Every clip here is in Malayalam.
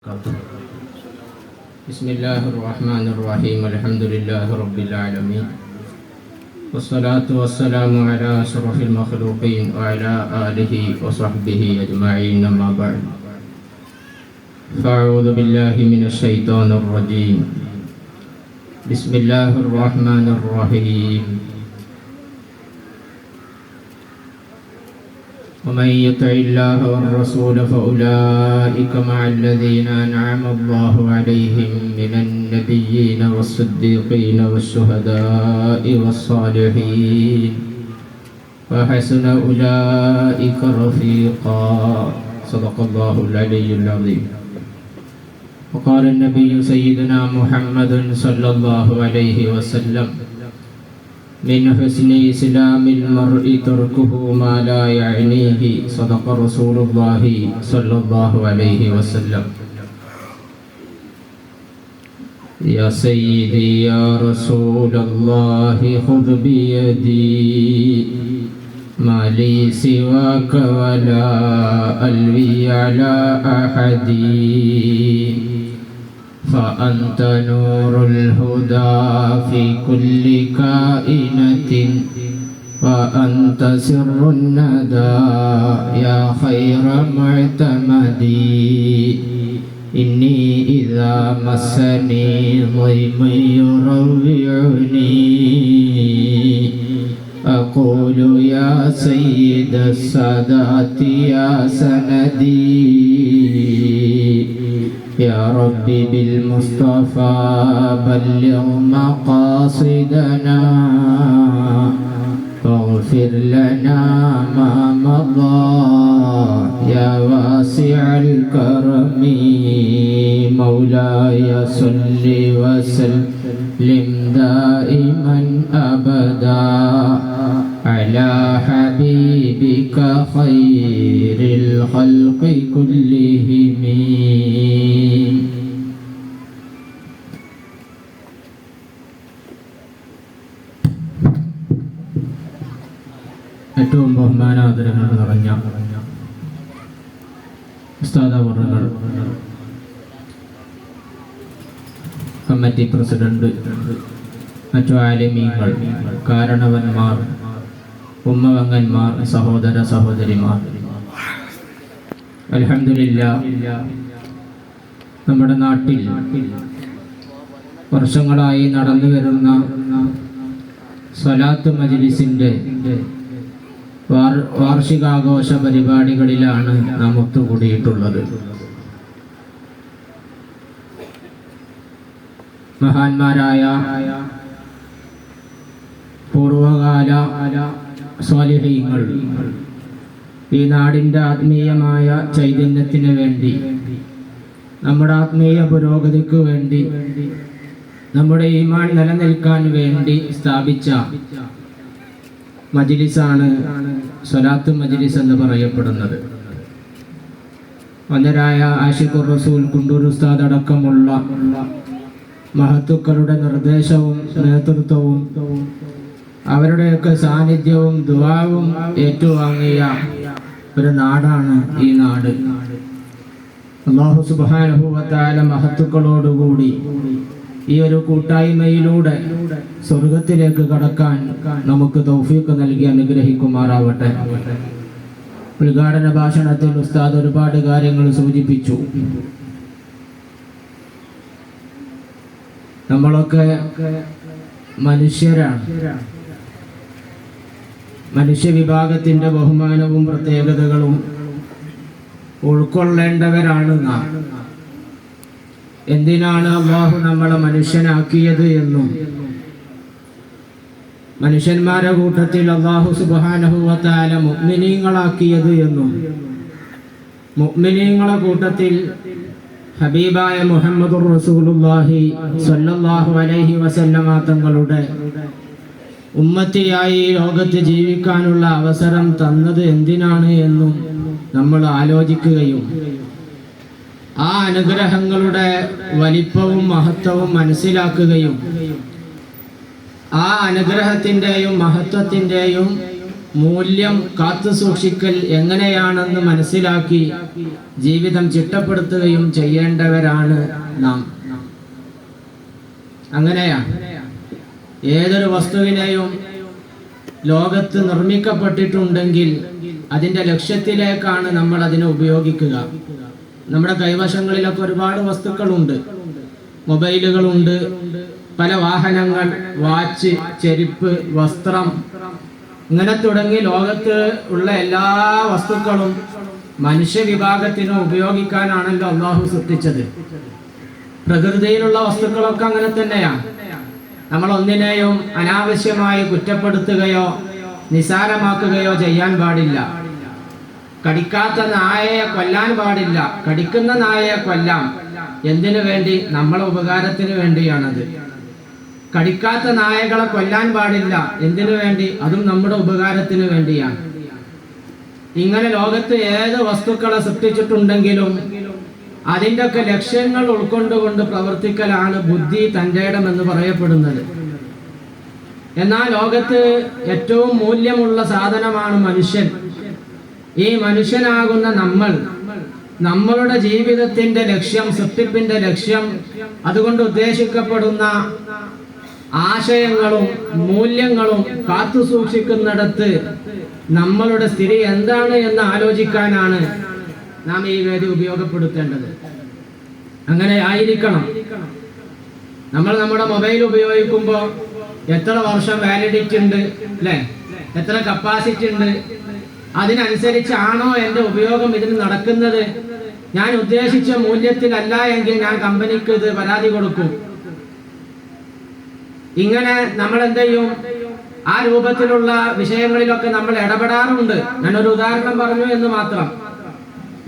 بسم الله الرحمن الرحيم الحمد لله رب العالمين والصلاة والسلام على أشرف المخلوقين وعلى آله وصحبه أجمعين أما بعد فأعوذ بالله من الشيطان الرجيم بسم الله الرحمن الرحيم ومن يطع الله والرسول فأولئك مع الذين أنعم الله عليهم من النبيين والصديقين والشهداء والصالحين وحسن أولئك رفيقا صدق الله العلي العظيم. وقال النبي سيدنا محمد صلى الله عليه وسلم من حسن إسلام المرء تركه ما لا يعنيه صدق رسول الله صلى الله عليه وسلم. يا سيدي يا رسول الله خذ بيدي ما لي سواك ولا ألوي على أحد فأنت نور الهدى في كل كائنة وأنت سر الندى يا خير معتمدي إني إذا مسني ضيم يروعني أقول يا سيد السادات يا سندي يا ربي بالمصطفى بلغ مقاصدنا واغفر لنا ما مضى يا واسع الكرم مولاي صل وسلم دائما أبدا على حبيبك خير الخلق كلهم. ഏറ്റവും ബഹുമാനാദരങ്ങൾ നിറഞ്ഞ ഉസ്താദവറുകൾ, കമ്മിറ്റി പ്രസിഡന്റ്, മറ്റു ആലിമീങ്ങൾ, കാരണവന്മാർ, ഉമ്മവങ്ങന്മാർ, സഹോദര സഹോദരിമാർ, അൽഹംദുലില്ലാഹ് നമ്മുടെ നാട്ടിൽ വർഷങ്ങളായി നടന്നു വരുന്ന സ്വലാത്ത് മജ്ലിസിന്റെ വാർഷികാഘോഷ പരിപാടികളിലാണ് നാം ഒത്തുകൂടിയിട്ടുള്ളത്. മഹാന്മാരായ പൂർവകാല സ്വാലിഹീങ്ങൾ ഈ നാടിൻ്റെ ആത്മീയമായ ചൈതന്യത്തിന് വേണ്ടി, നമ്മുടെ ആത്മീയ പുരോഗതിക്ക് വേണ്ടി, നമ്മുടെ ഈമാൻ നിലനിൽക്കാൻ വേണ്ടി സ്ഥാപിച്ച മജ്ലിസാണ് സ്വലാത്ത് മജ്ലിസ് എന്ന് പറയപ്പെടുന്നത്. വന്ദരായ ആശിഖുർ റസൂൽ കുണ്ടൂർ ഉസ്താദ് അടക്കമുള്ള മഹത്തുക്കളുടെ നിർദ്ദേശവും നേതൃത്വവും അവരുടെയൊക്കെ സാന്നിധ്യവും ദുആവും ഏറ്റുവാങ്ങിയ ഒരു നാടാണ് ഈ നാട്. അല്ലാഹു സുബ്ഹാനഹു വ തആല മഹത്തുക്കളോടുകൂടി ഈ ഒരു കൂട്ടായ്മയിലൂടെ സ്വർഗത്തിലേക്ക് കടക്കാൻ നമുക്ക് തൗഫീഖ് നൽകി അനുഗ്രഹിക്കുമാറാവട്ടെ. ഉദ്ഘാടന ഭാഷണത്തിൽ ഉസ്താദ് ഒരുപാട് കാര്യങ്ങൾ സൂചിപ്പിച്ചു. നമ്മളൊക്കെ മനുഷ്യരാണ്. മനുഷ്യവിഭാഗത്തിന്റെ ബഹുമാനവും പ്രത്യേകതകളും ഉൾക്കൊള്ളേണ്ടവരാണ് നാം. എന്തിനാണ് അല്ലാഹു നമ്മളെ മനുഷ്യനാക്കിയത് എന്നും, മനുഷ്യന്മാരുടെ കൂട്ടത്തിൽ അല്ലാഹു സുബ്ഹാനഹു വ തആല മുഅ്മിനീങ്ങളാക്കിയത് എന്നും, മുഅ്മിനീങ്ങളെ കൂട്ടത്തിൽ ഹബീബായ മുഹമ്മദുർ റസൂലുള്ളാഹി സ്വല്ലല്ലാഹു അലൈഹി വസല്ലമ തങ്ങളുടെ ഉമ്മത്തിയായി ലോകത്ത് ജീവിക്കാനുള്ള അവസരം തന്നത് എന്തിനാണ് എന്നും നമ്മൾ ആലോചിക്കുകയും ആ അനുഗ്രഹങ്ങളുടെ വലിപ്പവും മഹത്വവും മനസ്സിലാക്കുകയും ആ അനുഗ്രഹത്തിൻ്റെയും മഹത്വത്തിൻ്റെയും മൂല്യം കാത്തു സൂക്ഷിക്കൽ എങ്ങനെയാണെന്ന് മനസ്സിലാക്കി ജീവിതം ചിട്ടപ്പെടുത്തുകയും ചെയ്യേണ്ടവരാണ് നാം. അങ്ങനെയാണ് ഏതൊരു വസ്തുവിനെയും ലോകത്ത് നിർമ്മിക്കപ്പെട്ടിട്ടുണ്ടെങ്കിൽ അതിൻ്റെ ലക്ഷ്യത്തിലേക്കാണ് നമ്മൾ അതിനെ ഉപയോഗിക്കുക. നമ്മുടെ കൈവശങ്ങളിലൊക്കെ ഒരുപാട് വസ്തുക്കളുണ്ട്, മൊബൈലുകളുണ്ട്, പല വാഹനങ്ങൾ, വാച്ച്, ചെരുപ്പ്, വസ്ത്രം, ഇങ്ങനെ തുടങ്ങി ലോകത്ത് ഉള്ള എല്ലാ വസ്തുക്കളും മനുഷ്യ വിഭാഗത്തിന് ഉപയോഗിക്കാനാണല്ലോ അള്ളാഹു സൃഷ്ടിച്ചത്. പ്രകൃതിയിലുള്ള വസ്തുക്കളൊക്കെ അങ്ങനെ തന്നെയാണ്. നമ്മൾ ഒന്നിനെയും അനാവശ്യമായി കുറ്റപ്പെടുത്തുകയോ നിസാരമാക്കുകയോ ചെയ്യാൻ പാടില്ല. കടിക്കാത്ത നായയെ കൊല്ലാൻ പാടില്ല, കടിക്കുന്ന നായയെ കൊല്ലാം. എന്തിനു വേണ്ടി? നമ്മളെ ഉപകാരത്തിന് വേണ്ടിയാണത്. കടിക്കാത്ത നായകളെ കൊല്ലാൻ പാടില്ല, എന്തിനു വേണ്ടി? അതും നമ്മുടെ ഉപകാരത്തിന് വേണ്ടിയാണ്. ഇങ്ങനെ ലോകത്ത് ഏത് വസ്തുക്കളെ സൃഷ്ടിച്ചിട്ടുണ്ടെങ്കിലും അതിൻ്റെ ഒക്കെ ലക്ഷ്യങ്ങൾ ഉൾക്കൊണ്ടുകൊണ്ട് പ്രവർത്തിക്കലാണ് ബുദ്ധി, തൻ്റെ ഇടം എന്ന് പറയപ്പെടുന്നത്. എന്നാൽ ലോകത്ത് ഏറ്റവും മൂല്യമുള്ള സാധനമാണ് മനുഷ്യൻ. ഈ മനുഷ്യനാകുന്ന നമ്മളുടെ ജീവിതത്തിന്റെ ലക്ഷ്യം, സൃഷ്ടിപ്പിന്റെ ലക്ഷ്യം, അതുകൊണ്ട് ഉദ്ദേശിക്കപ്പെടുന്ന ആശയങ്ങളും മൂല്യങ്ങളും കാത്തു സൂക്ഷിക്കുന്നിടത്ത് നമ്മളുടെ സ്ഥിതി എന്താണ് എന്ന് ആലോചിക്കാനാണ് നാം ഈ വേദി ഉപയോഗപ്പെടുത്തേണ്ടത്. അങ്ങനെ ആയിരിക്കണം. നമ്മൾ നമ്മുടെ മൊബൈൽ ഉപയോഗിക്കുമ്പോൾ എത്ര വർഷം വാലിഡിറ്റി ഉണ്ട്, അല്ലേ? എത്ര കപ്പാസിറ്റി ഉണ്ട്? അതിനനുസരിച്ചാണോ എൻ്റെ ഉപയോഗം ഇതിന് നടക്കുന്നത്? ഞാൻ ഉദ്ദേശിച്ച മൂല്യത്തിലല്ല എങ്കിൽ ഞാൻ കമ്പനിക്ക് ഇത് പരാതി കൊടുക്കും. ഇങ്ങനെ നമ്മൾ എന്ത് ചെയ്യും? ആ രൂപത്തിലുള്ള വിഷയങ്ങളിലൊക്കെ നമ്മൾ ഇടപെടാറുണ്ട്. ഞാനൊരു ഉദാഹരണം പറഞ്ഞു എന്ന് മാത്രം.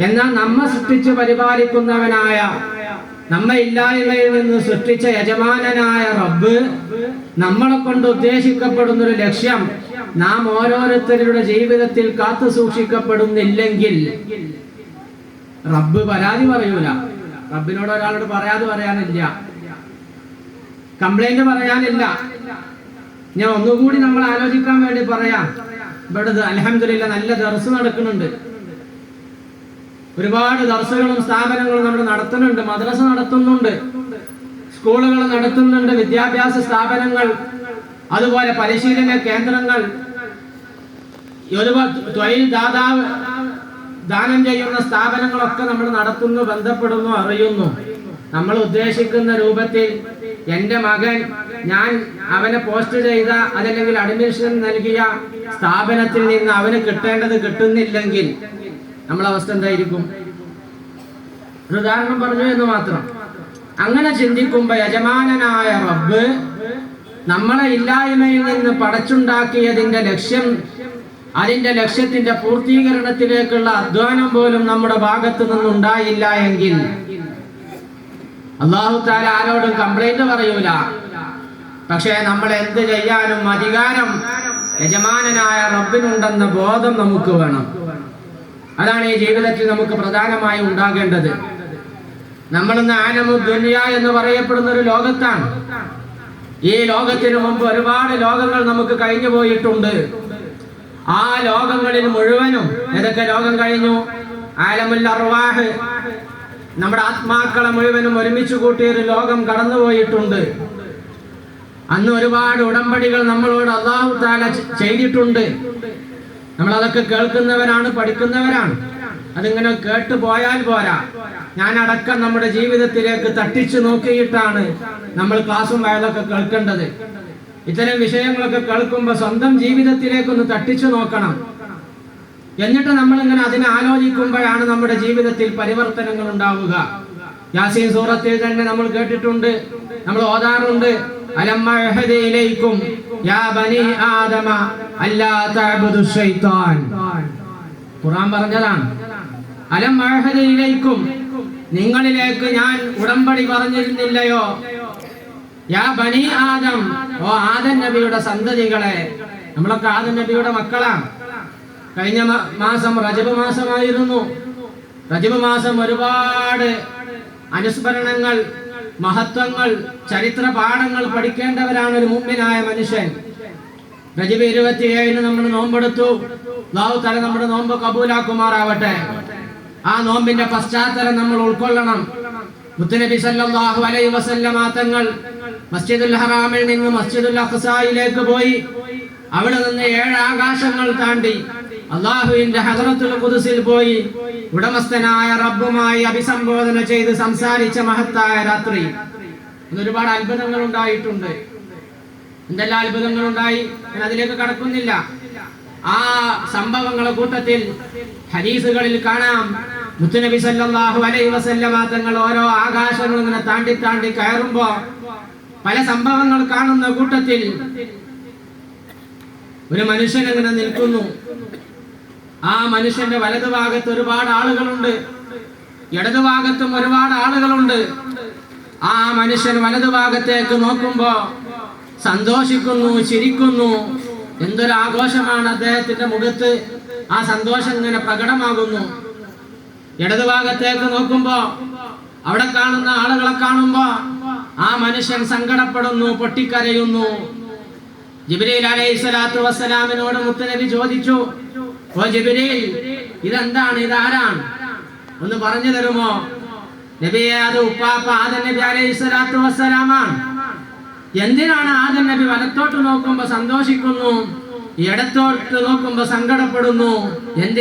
എന്നാൽ നമ്മെ സൃഷ്ടിച്ച് പരിപാലിക്കുന്നവനായ, നമ്മെ ഇല്ലായ്മയിൽ നിന്ന് സൃഷ്ടിച്ച യജമാനനായ റബ്ബ് നമ്മളെ കൊണ്ട് ഉദ്ദേശിക്കപ്പെടുന്നൊരു ലക്ഷ്യം നാം ഓരോരുത്തരുടെ ജീവിതത്തിൽ കാത്തു സൂക്ഷിക്കപ്പെടുന്നില്ലെങ്കിൽ റബ്ബ് പരാതി പറയൂല. റബ്ബിനോട് ഒരാളോട് പരാതി പറയാനില്ല, കംപ്ലൈന്റ് പറയാനില്ല. ഞാൻ ഒന്നുകൂടി നമ്മൾ ആലോചിക്കാൻ വേണ്ടി പറയാം. ഇവിടെ അൽഹംദുലില്ലാ നല്ല ദർസ് നടക്കുന്നുണ്ട്. ഒരുപാട് ദർസുകളും സ്ഥാപനങ്ങളും നമ്മൾ നടത്തുന്നുണ്ട്. മദ്രസ നടത്തുന്നുണ്ട്, സ്കൂളുകൾ നടത്തുന്നുണ്ട്, വിദ്യാഭ്യാസ സ്ഥാപനങ്ങൾ, അതുപോലെ പരിശീലന കേന്ദ്രങ്ങൾ, തൊഴിൽ ദാനം ചെയ്യുന്ന സ്ഥാപനങ്ങളൊക്കെ നമ്മൾ നടത്തുന്നു, ബന്ധപ്പെടുന്നു, അറിയുന്നു. നമ്മൾ ഉദ്ദേശിക്കുന്ന രൂപത്തിൽ എൻ്റെ മകൻ ഞാൻ അവനെ പോസ്റ്റ് ചെയ്ത അതല്ലെങ്കിൽ അഡ്മിഷൻ നൽകിയ സ്ഥാപനത്തിൽ നിന്ന് അവന് കിട്ടേണ്ടത് കിട്ടുന്നില്ലെങ്കിൽ നമ്മളെ അവസ്ഥ എന്തായിരിക്കും? ഒരു ഉദാഹരണം പറഞ്ഞു എന്ന് മാത്രം. അങ്ങനെ ചിന്തിക്കുമ്പോ യജമാനനായ റബ്ബ് നമ്മളെ ഇല്ലായ്മയിൽ നിന്ന് പടച്ചുണ്ടാക്കിയതിന്റെ ലക്ഷ്യം, അതിന്റെ ലക്ഷ്യത്തിന്റെ പൂർത്തീകരണത്തിലേക്കുള്ള അധ്വാനം പോലും നമ്മുടെ ഭാഗത്തു നിന്നുണ്ടായില്ല എങ്കിൽ അല്ലാഹു തആല ആരോടും കംപ്ലൈന്റ് പറയൂല. പക്ഷേ നമ്മൾ എന്ത് ചെയ്യാനും അധികാരം യജമാനനായ റബ്ബിനുണ്ടെന്ന ബോധം നമുക്ക് വേണം. അതാണ് ഈ ജീവിതത്തിൽ നമുക്ക് പ്രധാനമായി ഉണ്ടാകേണ്ടത്. നമ്മളിന്ന് ആലമു ദുനിയ എന്ന് പറയപ്പെടുന്ന ഒരു ലോകത്താണ്. ഈ ലോകത്തിന് മുമ്പ് ഒരുപാട് ലോകങ്ങൾ നമുക്ക് കഴിഞ്ഞു പോയിട്ടുണ്ട്. ആ ലോകങ്ങളിൽ മുഴുവനും ഏതൊക്കെ ലോകം കഴിഞ്ഞു? ആലമുൽ അർവാഹ്, നമ്മുടെ ആത്മാക്കളെ മുഴുവനും ഒരുമിച്ച് കൂട്ടിയൊരു ലോകം കടന്നുപോയിട്ടുണ്ട്. അന്ന് ഒരുപാട് ഉടമ്പടികൾ നമ്മളോട് അല്ലാഹു തആല ചെയ്തിട്ടുണ്ട്. നമ്മളതൊക്കെ കേൾക്കുന്നവരാണ്, പഠിക്കുന്നവരാണ്. അതിങ്ങനെ കേട്ടു പോയാൽ പോരാ, ഞാനടക്കം നമ്മുടെ ജീവിതത്തിലേക്ക് തട്ടിച്ചു നോക്കിയിട്ടാണ് നമ്മൾ ക്ലാസ്സും വയലൊക്കെ കേൾക്കേണ്ടത്. ഇത്തരം വിഷയങ്ങളൊക്കെ കേൾക്കുമ്പോൾ സ്വന്തം ജീവിതത്തിലേക്കൊന്ന് തട്ടിച്ചു നോക്കണം. എന്നിട്ട് നമ്മളിങ്ങനെ അതിനെ ആലോചിക്കുമ്പോഴാണ് നമ്മുടെ ജീവിതത്തിൽ പരിവർത്തനങ്ങൾ ഉണ്ടാവുക. യാസീൻ സൂറത്തിൽ തന്നെ നമ്മൾ കേട്ടിട്ടുണ്ട്, നമ്മൾ ഓതാറുണ്ട്. അലം അഹദ ഇലൈക്കും യാ ബനി ആദമ അല്ലാ തഅബുദു ശൈത്താൻ. ഖുർആൻ പറഞ്ഞതാണ്, അലം അഹദ ഇലൈക്കും, നിങ്ങളിലേക്ക് ഞാൻ ഉടമ്പടി പറഞ്ഞിരുന്നില്ലയോ? യാ ബനി ആദം, ഓ ആദം നബിയുടെ സന്തതികളെ. നമ്മളൊക്കെ ആദം നബിയുടെ മക്കളാണ്. കഴിഞ്ഞ മാസം റജബ് മാസമായിരുന്നു. റജബ് മാസം ഒരുപാട് അനുസ്മരണങ്ങൾ, മഹത്വങ്ങൾ, ചരിത്ര പാഠങ്ങൾ പഠിക്കേണ്ടവരാണ് ഒരു മുഅ്മിനായ മനുഷ്യൻ. റജബ് 27 നമ്മൾ നോമ്പെടുത്തു. അല്ലാഹു തആല നമ്മുടെ നോമ്പ് കബൂലാക്കുമാറാവട്ടെ. ആ നോമ്പിന്റെ പശ്ചാത്തലം നമ്മൾ ഉൾക്കൊള്ളണം. മുത്തുനബി സല്ലല്ലാഹു അലൈഹി വസല്ലമ തങ്ങൾ മസ്ജിദുൽ ഹറാമിൽ നിന്ന് മസ്ജിദുൽ അഖ്സായിലേക്ക് പോയി. അവിടെ നിന്ന് 7 ആകാശങ്ങൾ താണ്ടി അല്ലാഹുവിന്റെ ഹദ്റത്തുൽ ഖുദ്സിൽ പോയി ഉടമസ്ഥനായ റബ്ബുമായി അഭിസംബോധന ചെയ്ത് സംസാരിച്ച മഹത്തായ രാത്രി. ഒരുപാട് അത്ഭുതങ്ങൾ ഉണ്ടായിട്ടുണ്ട്. എന്തെല്ലാം അത്ഭുതങ്ങൾ ഉണ്ടായി, ഞാൻ അതിലേക്ക് കടക്കുന്നില്ല. ആ സംഭവങ്ങളുടെ കൂട്ടത്തിൽ ഹദീസുകളിൽ കാണാം, മുത്തുനബി സല്ലല്ലാഹു അലൈഹി വസല്ലമ തങ്ങൾ ഓരോ ആകാശങ്ങൾ ഇങ്ങനെ താണ്ടി താണ്ടി കയറുമ്പോ പല സംഭവങ്ങൾ കാണുന്ന കൂട്ടത്തിൽ ഒരു മനുഷ്യൻ ഇങ്ങനെ നിൽക്കുന്നു. ആ മനുഷ്യന്റെ വലതുഭാഗത്ത് ഒരുപാട് ആളുകളുണ്ട്, ഇടതുഭാഗത്തും ഒരുപാട് ആളുകളുണ്ട്. ആ മനുഷ്യൻ വലതുഭാഗത്തേക്ക് നോക്കുമ്പോ സന്തോഷിക്കുന്നു, ചിരിക്കുന്നു. എന്തൊരു ആഘോഷമാണ് അദ്ദേഹത്തിന്റെ മുഖത്ത്. ആ സന്തോഷം ഇങ്ങനെ പ്രകടമാകുന്നു. ഇടതുഭാഗത്തേക്ക് നോക്കുമ്പോ അവിടെ കാണുന്ന ആളുകളെ കാണുമ്പോ ആ മനുഷ്യൻ സങ്കടപ്പെടുന്നു, പൊട്ടിക്കരയുന്നു. ജിബ്രീൽ അലൈഹിസ്സലാത്തു വസ്സലാമിനോട് മുത്തുനബി ചോദിച്ചു, ഓ ജിബ്രീൽ, ഇതെന്താണ്, ഇതാരാണ്, ഒന്ന് പറഞ്ഞു തരുമോ? നബിയെ, അത് ഉപ്പാപ്പ ആദം നബി അലൈഹിസ്സലാത്തു വസ്സലാമാണ്. എന്തിനാണ് ആദം നബി വലത്തോട്ട് നോക്കുമ്പോ സന്തോഷിക്കുന്നു, ഇടത്തോട്ട് നോക്കുമ്പോ സങ്കടപ്പെടുന്നു?